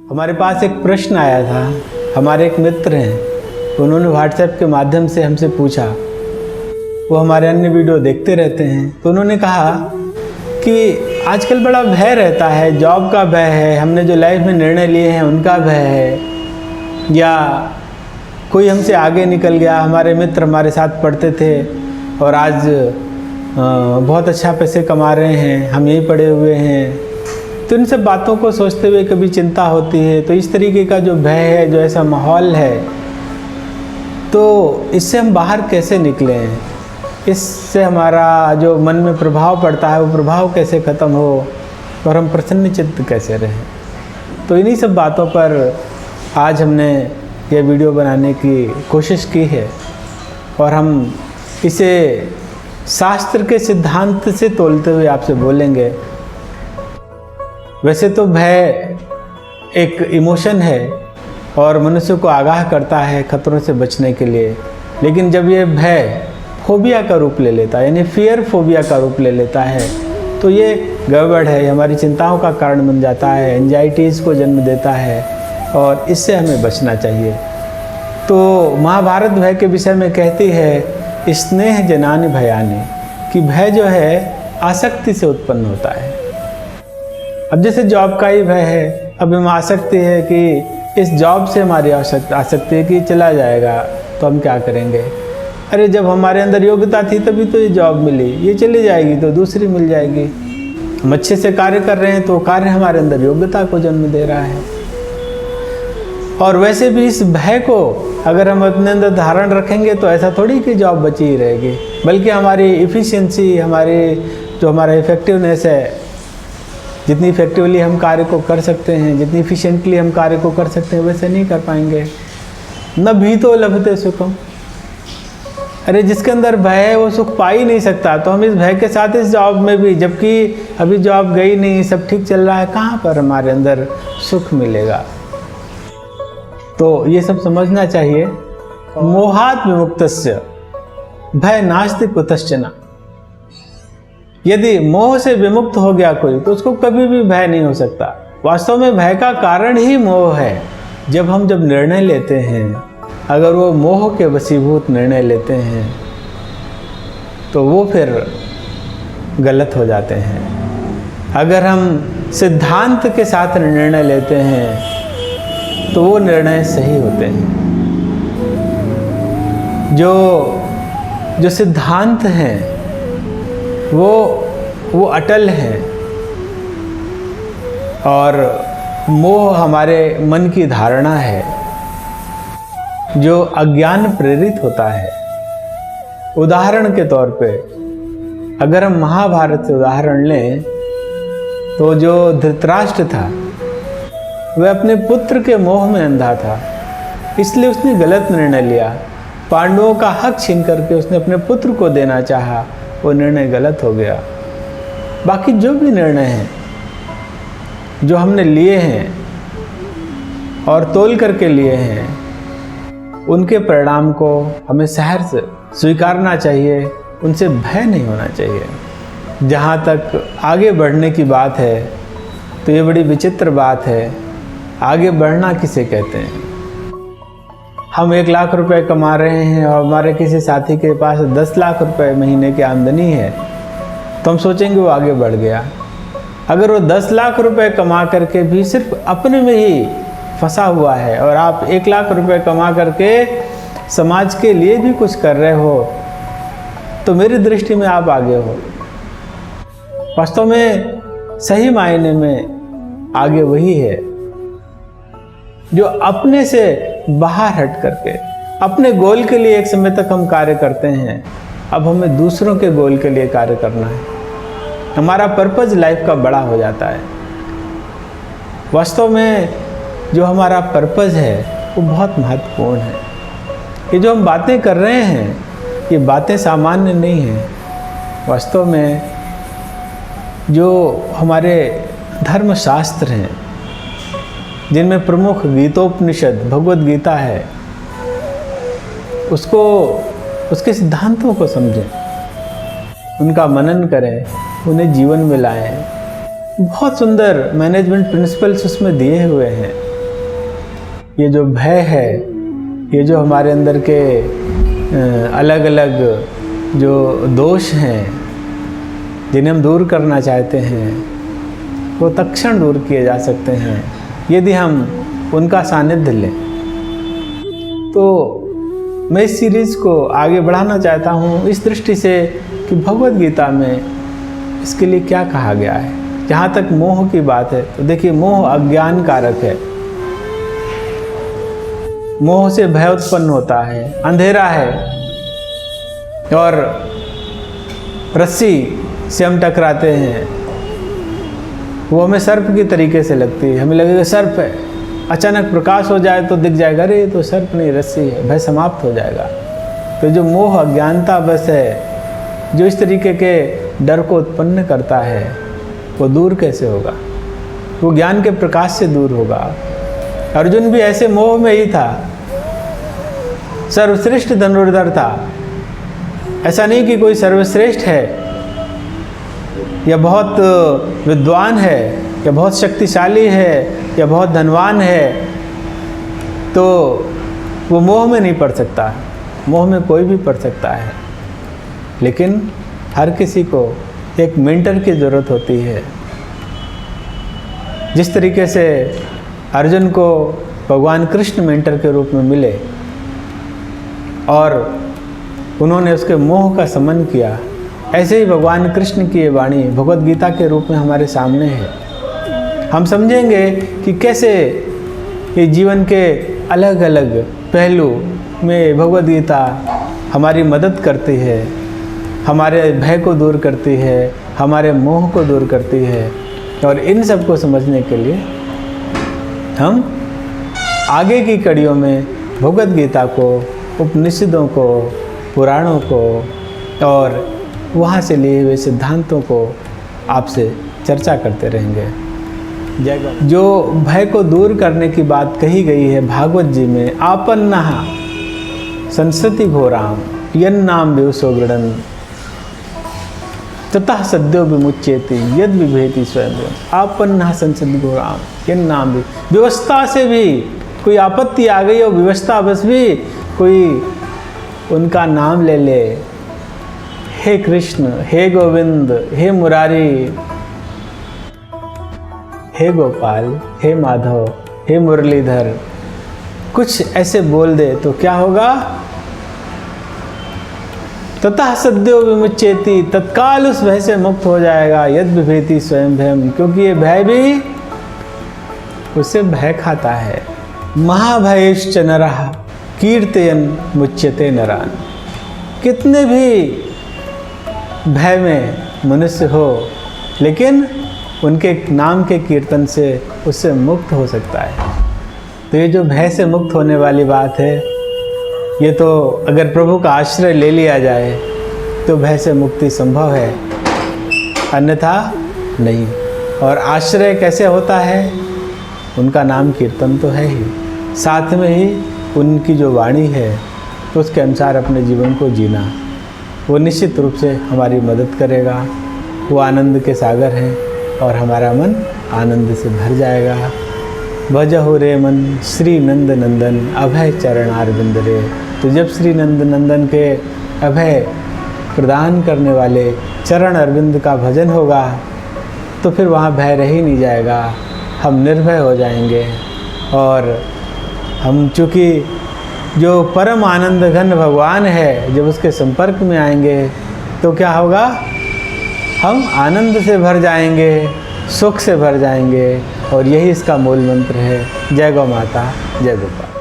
हमारे पास एक प्रश्न आया था। हमारे एक मित्र हैं, उन्होंने व्हाट्सएप के माध्यम से हमसे पूछा। वो हमारे अन्य वीडियो देखते रहते हैं। तो उन्होंने कहा कि आजकल बड़ा भय रहता है, जॉब का भय है, हमने जो लाइफ में निर्णय लिए हैं उनका भय है, या कोई हमसे आगे निकल गया। हमारे मित्र हमारे साथ पढ़ते थे और आज बहुत अच्छा पैसे कमा रहे हैं, हम यहीं पड़े हुए हैं। तो इन सब बातों को सोचते हुए कभी चिंता होती है। तो इस तरीके का जो भय है, जो ऐसा माहौल है, तो इससे हम बाहर कैसे निकलें, इससे हमारा जो मन में प्रभाव पड़ता है वो प्रभाव कैसे ख़त्म हो और हम प्रसन्नचित्त कैसे रहें। तो इन्हीं सब बातों पर आज हमने ये वीडियो बनाने की कोशिश की है और हम इसे शास्त्र के सिद्धांत से तोलते हुए आपसे बोलेंगे। वैसे तो भय एक इमोशन है और मनुष्य को आगाह करता है खतरों से बचने के लिए, लेकिन जब ये भय फोबिया का रूप ले लेता है, यानी फियर फोबिया का रूप ले लेता है, तो ये गड़बड़ है, हमारी चिंताओं का कारण बन जाता है, एंजाइटीज़ को जन्म देता है और इससे हमें बचना चाहिए। तो महाभारत भय के विषय में कहती है स्नेह जनानि भयानि, कि भय जो है आसक्ति से उत्पन्न होता है। अब जैसे जॉब का ही भय है, अब हम आसक्ति है कि इस जॉब से हमारी आसक्ति है कि चला जाएगा तो हम क्या करेंगे। अरे जब हमारे अंदर योग्यता थी तभी तो ये जॉब मिली, ये चली जाएगी तो दूसरी मिल जाएगी। हम अच्छे से कार्य कर रहे हैं तो कार्य हमारे अंदर योग्यता को जन्म दे रहा है। और वैसे भी इस भय को अगर हम अपने अंदर धारण रखेंगे तो ऐसा थोड़ी कि जॉब बची ही रहेगी, बल्कि हमारी इफ़िशियंसी, हमारा इफ़ेक्टिवनेस है, जितनी इफेक्टिवली हम कार्य को कर सकते हैं, जितनी इफिशिएंटली हम कार्य को कर सकते हैं, वैसे नहीं कर पाएंगे। न भीतो लभते सुखम, अरे जिसके अंदर भय है वो सुख पा ही नहीं सकता। तो हम इस भय के साथ इस जॉब में भी, जबकि अभी जॉब गई नहीं, सब ठीक चल रहा है, कहाँ पर हमारे अंदर सुख मिलेगा। तो ये सब समझना चाहिए। मोहात् विमुक्तस्य भय नास्ति कुतश्चन, यदि मोह से विमुक्त हो गया कोई तो उसको कभी भी भय नहीं हो सकता। वास्तव में भय का कारण ही मोह है। जब निर्णय लेते हैं, अगर वो मोह के वशीभूत निर्णय लेते हैं तो वो फिर गलत हो जाते हैं। अगर हम सिद्धांत के साथ निर्णय लेते हैं तो वो निर्णय सही होते हैं। जो सिद्धांत हैं वो अटल है और मोह हमारे मन की धारणा है जो अज्ञान प्रेरित होता है। उदाहरण के तौर पे अगर हम महाभारत से उदाहरण लें तो जो धृतराष्ट्र था वह अपने पुत्र के मोह में अंधा था, इसलिए उसने गलत निर्णय लिया। पांडवों का हक छीन करके उसने अपने पुत्र को देना चाहा, वो निर्णय गलत हो गया। बाकी जो भी निर्णय हैं जो हमने लिए हैं और तोल करके लिए हैं, उनके परिणाम को हमें सहर्ष स्वीकारना चाहिए, उनसे भय नहीं होना चाहिए। जहाँ तक आगे बढ़ने की बात है तो ये बड़ी विचित्र बात है। आगे बढ़ना किसे कहते हैं? हम 1 लाख रुपए कमा रहे हैं और हमारे किसी साथी के पास 10 लाख रुपए महीने की आमदनी है, तो हम सोचेंगे वो आगे बढ़ गया। अगर वो 10 लाख रुपए कमा करके भी सिर्फ अपने में ही फंसा हुआ है और आप 1 लाख रुपए कमा करके समाज के लिए भी कुछ कर रहे हो, तो मेरी दृष्टि में आप आगे हो। वास्तव में सही मायने में आगे वही है जो अपने से बाहर हट करके अपने गोल के लिए एक समय तक हम कार्य करते हैं। अब हमें दूसरों के गोल के लिए कार्य करना है। हमारा पर्पस लाइफ का बड़ा हो जाता है। वास्तव में जो हमारा पर्पस है वो बहुत महत्वपूर्ण है। ये जो हम बातें कर रहे हैं, ये बातें सामान्य नहीं हैं। वास्तव में जो हमारे धर्मशास्त्र हैं, जिनमें प्रमुख गीतोपनिषद भगवद गीता है, उसके सिद्धांतों को समझें, उनका मनन करें, उन्हें जीवन में लाएं। बहुत सुंदर मैनेजमेंट प्रिंसिपल्स उसमें दिए हुए हैं। ये जो भय है, ये जो हमारे अंदर के अलग अलग जो दोष हैं जिन्हें हम दूर करना चाहते हैं, वो तत्क्षण दूर किए जा सकते हैं यदि हम उनका सानिध्य लें। तो मैं इस सीरीज़ को आगे बढ़ाना चाहता हूँ इस दृष्टि से कि भगवद गीता में इसके लिए क्या कहा गया है। जहाँ तक मोह की बात है तो देखिए, मोह अज्ञान कारक है। मोह से भय उत्पन्न होता है, अंधेरा है, और रस्सी से हम टकराते हैं, वो हमें सर्प की तरीके से लगती है, हमें लगेगा सर्प है, अचानक प्रकाश हो जाए तो दिख जाएगा अरे ये तो सर्प नहीं रस्सी है, भय समाप्त हो जाएगा। तो जो मोह अज्ञानता बस है जो इस तरीके के डर को उत्पन्न करता है, वो दूर कैसे होगा? वो ज्ञान के प्रकाश से दूर होगा। अर्जुन भी ऐसे मोह में ही था, सर्वश्रेष्ठ धनुर्धर था। ऐसा नहीं कि कोई सर्वश्रेष्ठ है या बहुत विद्वान है या बहुत शक्तिशाली है या बहुत धनवान है तो वो मोह में नहीं पड़ सकता। मोह में कोई भी पड़ सकता है, लेकिन हर किसी को एक मेंटर की ज़रूरत होती है। जिस तरीके से अर्जुन को भगवान कृष्ण मेंटर के रूप में मिले और उन्होंने उसके मोह का शमन किया, ऐसे ही भगवान कृष्ण की ये वाणी भगवद गीता के रूप में हमारे सामने है। हम समझेंगे कि कैसे ये जीवन के अलग अलग पहलू में भगवद गीता हमारी मदद करती है, हमारे भय को दूर करती है, हमारे मोह को दूर करती है। और इन सब को समझने के लिए हम आगे की कड़ियों में भगवद गीता को, उपनिषदों को, पुराणों को और वहाँ से लिए हुए सिद्धांतों को आपसे चर्चा करते रहेंगे। जो भय को दूर करने की बात कही गई है भागवत जी में, आपन्नः संसति घोराम यन्नाम बेवसो गृणन् ततः सद्यो विमुच्येति यद विभेति स्वयं। आपन्नः संसति घोराम यन्नाम, व्यवस्था से भी कोई आपत्ति आ गई और व्यवस्था बस भी कोई उनका नाम ले ले, हे कृष्ण, हे गोविंद, हे मुरारी, हे गोपाल, हे माधव, हे मुरलीधर, कुछ ऐसे बोल दे तो क्या होगा? ततः सद्यो विमुच्येति, तत्काल उस भय से मुक्त हो जाएगा। यद विभेति स्वयं भयम, क्योंकि ये भय भी उससे भय खाता है। महाभयश्च नरः कीर्तयन् मुच्यते नरान्। कितने भी भय में मनुष्य हो, लेकिन उनके नाम के कीर्तन से उससे मुक्त हो सकता है। तो ये जो भय से मुक्त होने वाली बात है, ये तो अगर प्रभु का आश्रय ले लिया जाए तो भय से मुक्ति संभव है, अन्यथा नहीं। और आश्रय कैसे होता है? उनका नाम कीर्तन तो है ही, साथ में ही उनकी जो वाणी है उसके अनुसार अपने जीवन को जीना, वो निश्चित रूप से हमारी मदद करेगा। वो आनंद के सागर हैं और हमारा मन आनंद से भर जाएगा। भजहु रे मन श्री नंद नंदन अभय चरण अरविंद रे। तो जब श्री नंद नंदन के अभय प्रदान करने वाले चरण अरविंद का भजन होगा तो फिर वहाँ भय रह ही नहीं जाएगा, हम निर्भय हो जाएंगे। और हम चूँकि जो परम आनंद घन भगवान है, जब उसके संपर्क में आएंगे तो क्या होगा? हम आनंद से भर जाएंगे, सुख से भर जाएंगे। और यही इसका मूल मंत्र है। जय गौ माता, जय गोपाल।